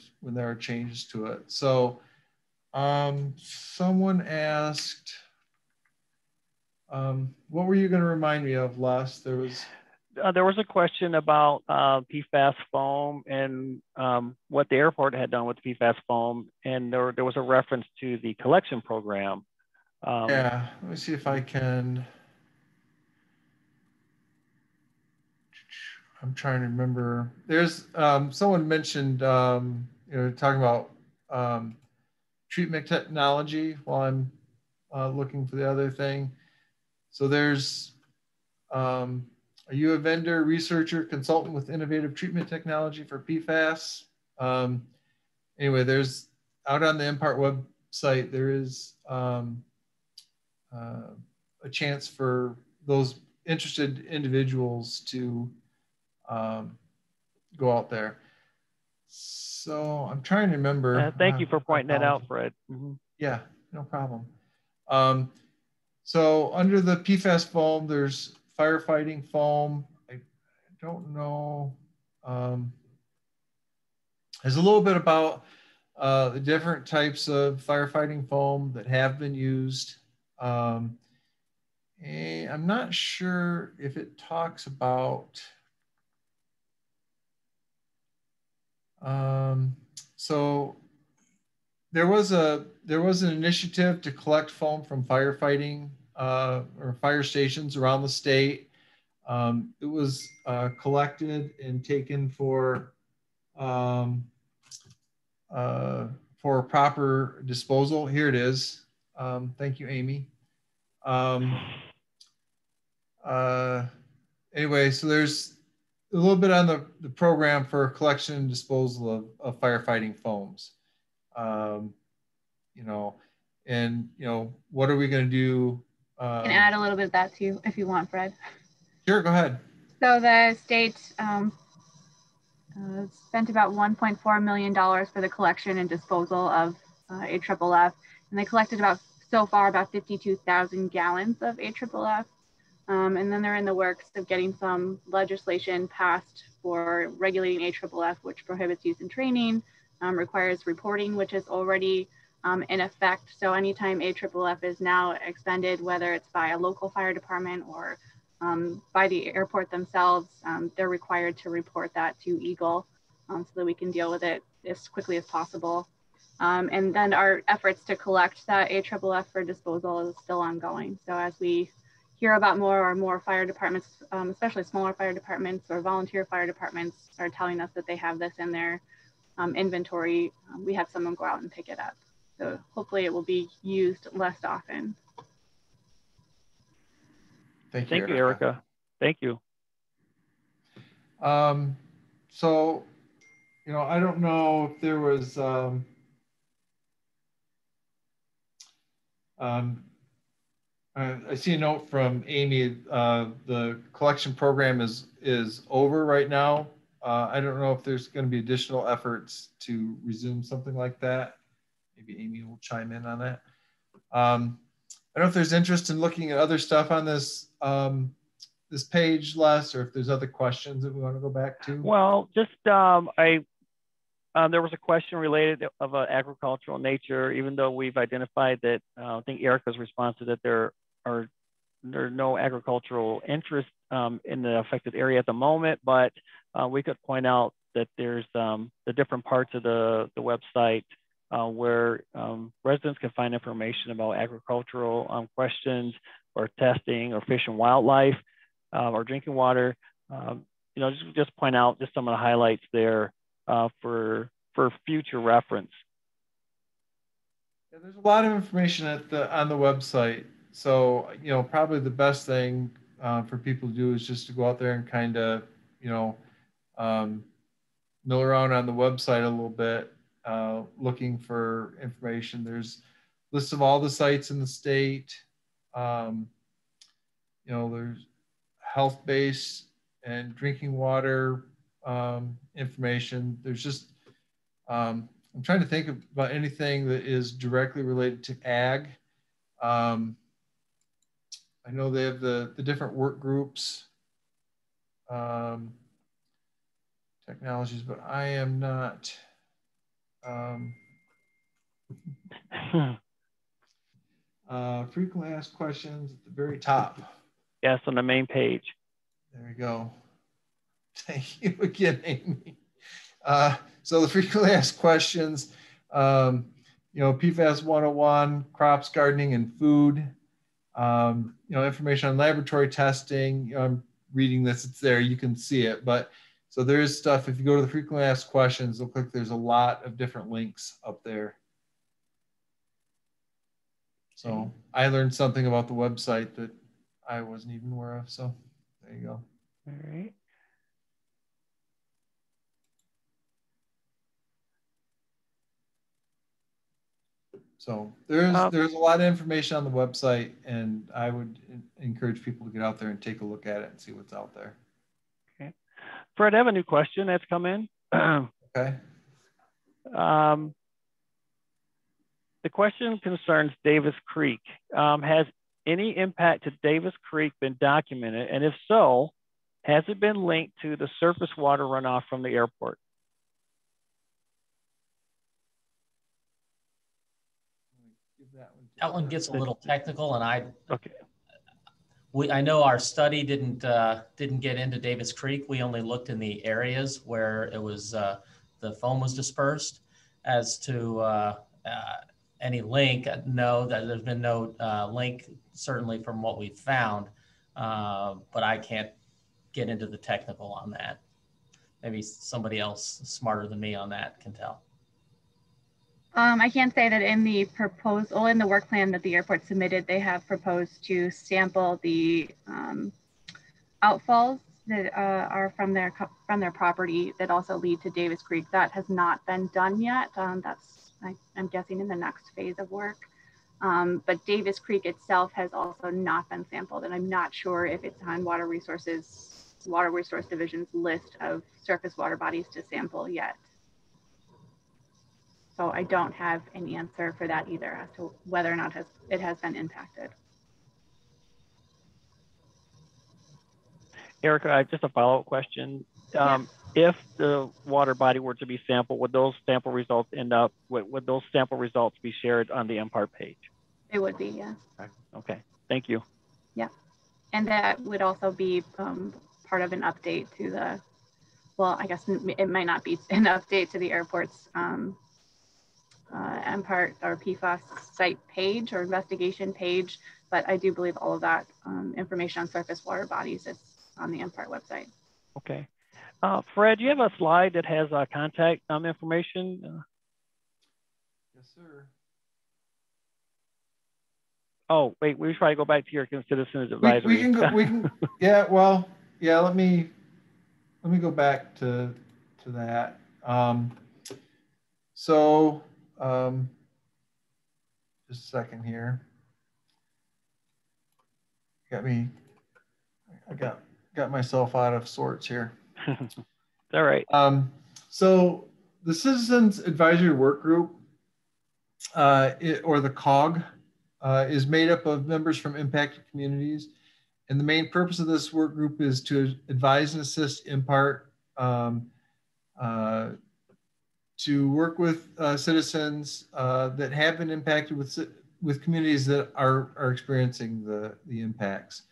are changes to it. So someone asked, what were you going to remind me of, Les? There was a question about PFAS foam and what the airport had done with the PFAS foam, and there was a reference to the collection program. Yeah, let me see if I can. I'm trying to remember. There's someone mentioned, talking about treatment technology while I'm looking for the other thing. So there's, are you a vendor, researcher, consultant with innovative treatment technology for PFAS? Anyway, there's out on the MPART website, there is a chance for those interested individuals to go out there. So I'm trying to remember. Thank you for pointing that out, Fred. Mm-hmm. Yeah, no problem. So under the PFAS foam, there's firefighting foam. I don't know. There's a little bit about the different types of firefighting foam that have been used. And I'm not sure if it talks about so there was an initiative to collect foam from firefighting or fire stations around the state. It was collected and taken for proper disposal. Here it is. Thank you, Amy. Anyway, so there's a little bit on the program for collection and disposal of firefighting foams. What are we going to do? I can add a little bit of that too, if you want, Fred. Sure, go ahead. So the state spent about $1.4 million for the collection and disposal of AFFF, and they collected so far about 52,000 gallons of AFFF. And then they're in the works of getting some legislation passed for regulating AFFF, which prohibits use in training, requires reporting, which is already in effect. So anytime AFFF is now expended, whether it's by a local fire department or by the airport themselves, they're required to report that to Eagle so that we can deal with it as quickly as possible. And then our efforts to collect that AFFF for disposal is still ongoing. So as we hear about more and more fire departments, especially smaller fire departments or volunteer fire departments, are telling us that they have this in their inventory, we have someone go out and pick it up. So hopefully it will be used less often. Thank you, Erica. Thank you. So, you know, I don't know if there was, I see a note from Amy, the collection program is over right now. I don't know if there's going to be additional efforts to resume something like that. Maybe Amy will chime in on that. I don't know if there's interest in looking at other stuff on this this page, Les, or if there's other questions that we want to go back to. Well, just there was a question related of an agricultural nature, even though we've identified that I think Erica's response is that there are no agricultural interest in the affected area at the moment, but we could point out that there's the different parts of the website where residents can find information about agricultural questions or testing or fish and wildlife or drinking water. You know, just point out just some of the highlights there for future reference. Yeah, there's a lot of information on the website. So, you know, probably the best thing for people to do is just to go out there and kind of, you know, mill around on the website a little bit, looking for information. There's lists of all the sites in the state. You know, there's health-based and drinking water information. There's just, I'm trying to think about anything that is directly related to ag. I know they have the different work groups, technologies, but I am not. Frequently asked questions at the very top. Yes, on the main page. There we go. Thank you again, Amy. So the frequently asked questions, you know, PFAS 101, crops, gardening, and food. You know, information on laboratory testing. You know, I'm reading this, it's there, you can see it. But so there is stuff, if you go to the frequently asked questions, it'll click, there's a lot of different links up there. So I learned something about the website that I wasn't even aware of. So there you go. All right. So there's a lot of information on the website, and I would encourage people to get out there and take a look at it and see what's out there. Okay. Fred, I have a new question that's come in. Okay. The question concerns Davis Creek. Has any impact to Davis Creek been documented? And if so, has it been linked to the surface water runoff from the airport? That one gets a little technical, and I know our study didn't get into Davis Creek. We only looked in the areas where it was the foam was dispersed. As to any link, no, that there's been no link, certainly from what we've found, but I can't get into the technical on that. Maybe somebody else smarter than me on that can tell. I can say that in the proposal, in the work plan that the airport submitted, they have proposed to sample the outfalls that are from their property that also lead to Davis Creek. That has not been done yet. I'm guessing in the next phase of work. But Davis Creek itself has also not been sampled, and I'm not sure if it's on Water Resource Division's list of surface water bodies to sample yet. So I don't have any answer for that either as to whether or not it has been impacted. Erica, just a follow-up question. if the water body were to be sampled, would those sample results would those sample results be shared on the MPART page? It would be, yeah. Okay, thank you. Yeah, and that would also be part of an update to the, well, I guess it might not be an update to the airport's MPART or PFAS site page or investigation page, but I do believe all of that information on surface water bodies is on the MPART website. Okay. Fred, do you have a slide that has contact information? Yes, sir. Oh, wait, we should probably go back to your citizens advisory. We can, yeah, well, yeah, let me go back to that. Just a second here. I got myself out of sorts here. All right. So the Citizens Advisory Work Group, or the COG, is made up of members from impacted communities. And the main purpose of this work group is to advise and assist MPART to work with citizens that have been impacted with communities that are experiencing the impacts.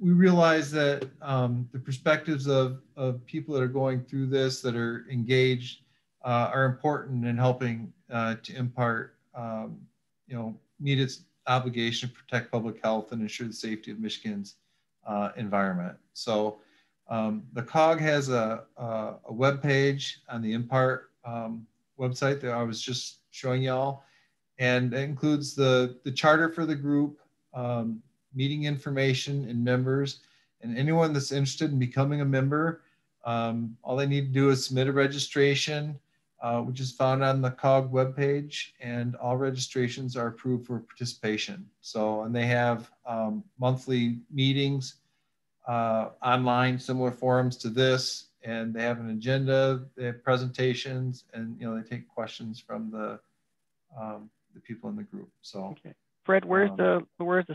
We realize that the perspectives of people that are going through this, that are engaged, are important in helping to MPART, meet its obligation to protect public health and ensure the safety of Michigan's environment. So the COG has a web page on the MPART website that I was just showing y'all, and it includes the charter for the group, meeting information and members, and anyone that's interested in becoming a member. All they need to do is submit a registration, which is found on the COG webpage, and all registrations are approved for participation. So, and they have monthly meetings online, similar forums to this, and they have an agenda, they have presentations, and they take questions from the people in the group. So, okay. Fred, where's the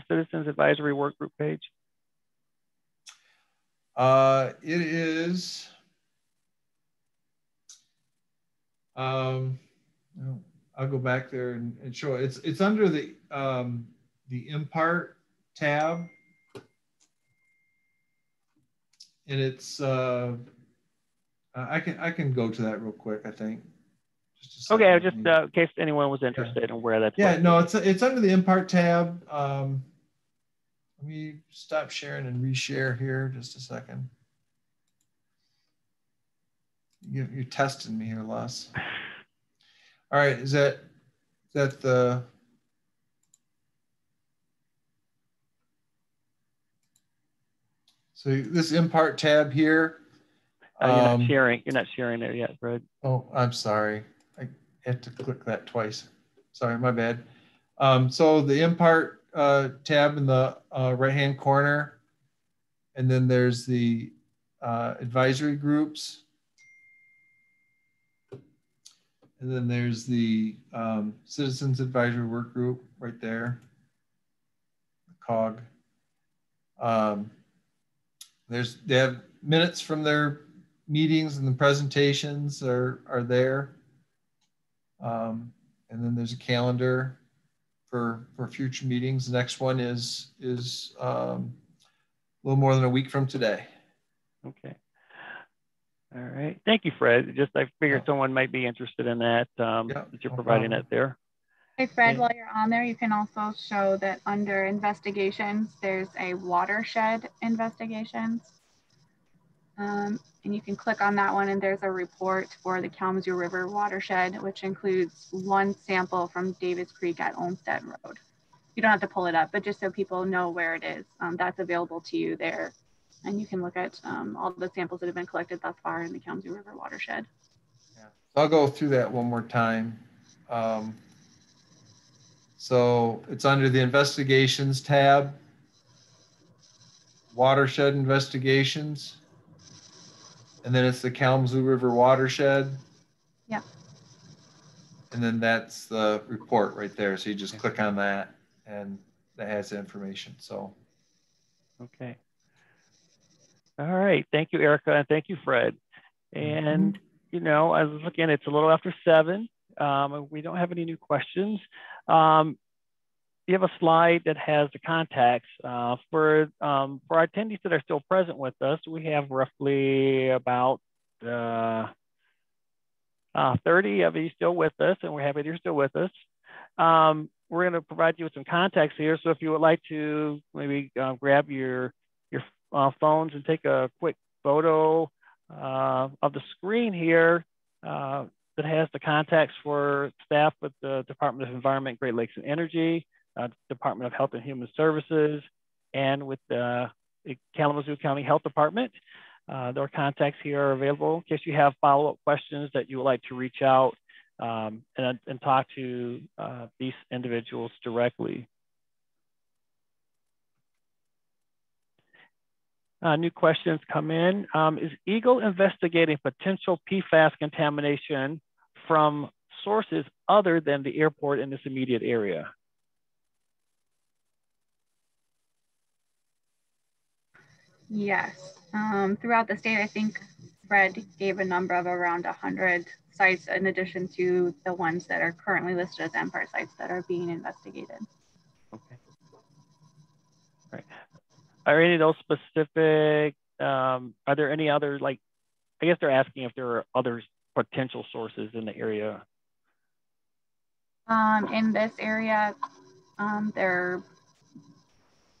Citizens Advisory Work Group page? It is. I'll go back there and show it. It's under the MPART tab, and it's I can go to that real quick, I think. Okay, just in case anyone was interested in where that's. Yeah, no, it's under the MPART tab. Let me stop sharing and reshare here just a second. You're testing me here, Les. All right, is that the? So this MPART tab here. You're not sharing. You're not sharing there yet, Fred. Oh, I'm sorry. I had to click that twice. Sorry, my bad. So the MPART tab in the right-hand corner, and then there's the advisory groups, and then there's the Citizens Advisory Work Group right there, the COG. They have minutes from their meetings, and the presentations are there. And then there's a calendar for future meetings. The next one is a little more than a week from today. Okay. All right. Thank you, Fred. I figured someone might be interested in that, that you're providing that there. Hey, Fred, while you're on there, you can also show that under investigations, there's a watershed investigations. And you can click on that one, and there's a report for the Kalamazoo River watershed, which includes one sample from Davis Creek at Olmsted Road. You don't have to pull it up, but just so people know where it is, that's available to you there. And you can look at all the samples that have been collected thus far in the Kalamazoo River watershed. Yeah. I'll go through that one more time. So it's under the investigations tab, watershed investigations. And then it's the Kalamazoo River watershed. Yeah. And then that's the report right there. So you just click on that, and that has the information. So. Okay. All right. Thank you, Erica, and thank you, Fred. And, you know, I was looking, it's a little after 7. We don't have any new questions. You have a slide that has the contacts. For our attendees that are still present with us, we have roughly about 30 of you still with us, and we're happy that you're still with us. We're going to provide you with some contacts here. So if you would like to maybe grab your phones and take a quick photo of the screen here that has the contacts for staff with the Department of Environment, Great Lakes and Energy, Department of Health and Human Services, and with the Kalamazoo County Health Department. Their contacts here are available in case you have follow-up questions that you would like to reach out and talk to these individuals directly. New questions come in. Is Eagle investigating potential PFAS contamination from sources other than the airport in this immediate area? Yes. Throughout the state, I think Fred gave a number of around 100 sites in addition to the ones that are currently listed as MPAR sites that are being investigated. Okay. Right. Are any of those specific, are there any other, like, I guess they're asking if there are other potential sources in the area? In this area, there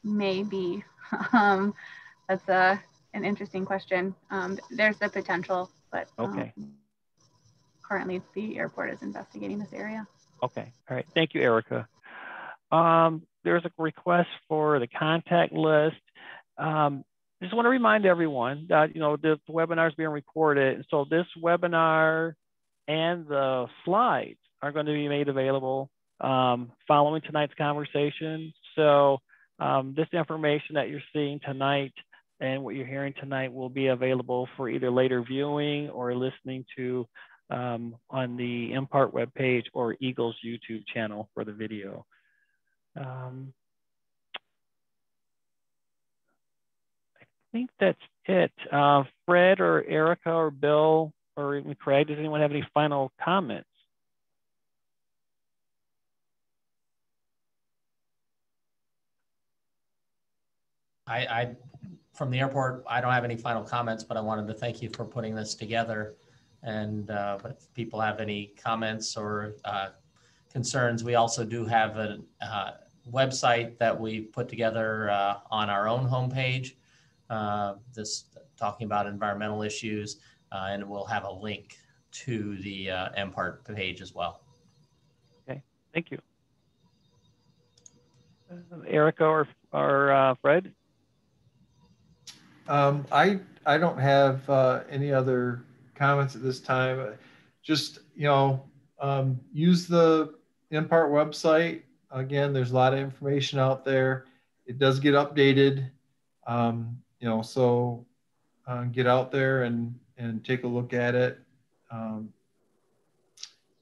may be. That's an interesting question. There's the potential, but okay. Currently the airport is investigating this area. Okay, all right, thank you, Erica. There's a request for the contact list. Just want to remind everyone that, you know, the webinar is being recorded. So this webinar and the slides are going to be made available following tonight's conversation. So this information that you're seeing tonight and what you're hearing tonight will be available for either later viewing or listening to on the MPART webpage or Eagle's YouTube channel for the video. I think that's it. Fred or Erica or Bill or even Craig, does anyone have any final comments? From the airport, I don't have any final comments, but I wanted to thank you for putting this together. And if people have any comments or concerns, we also do have a website that we put together on our own homepage, this talking about environmental issues, and we'll have a link to the MPART page as well. Okay, thank you. Erica or Fred? I don't have any other comments at this time. Just, you know, use the MPART website. Again, there's a lot of information out there. It does get updated, you know, so get out there and take a look at it.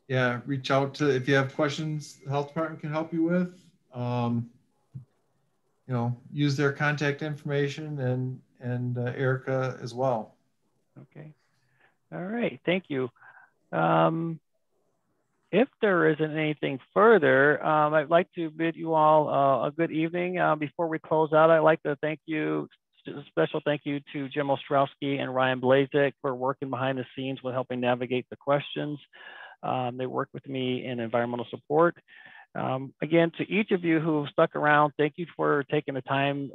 Yeah, reach out to, if you have questions the health department can help you with. You know, use their contact information and Erica as well. Okay. All right. Thank you. If there isn't anything further, I'd like to bid you all a good evening. Before we close out, I'd like to thank you, a special thank you to Jim Ostrowski and Ryan Blazek for working behind the scenes with helping navigate the questions. They worked with me in environmental support. Again, to each of you who have stuck around, thank you for taking the time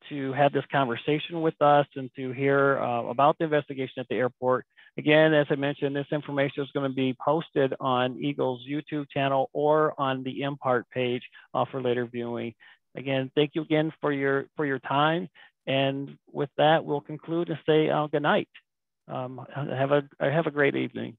to have this conversation with us and to hear about the investigation at the airport. Again, as I mentioned, this information is going to be posted on Eagle's YouTube channel or on the MPART page for later viewing. Again, thank you again for your time. And with that, we'll conclude and say good night. Have a great evening.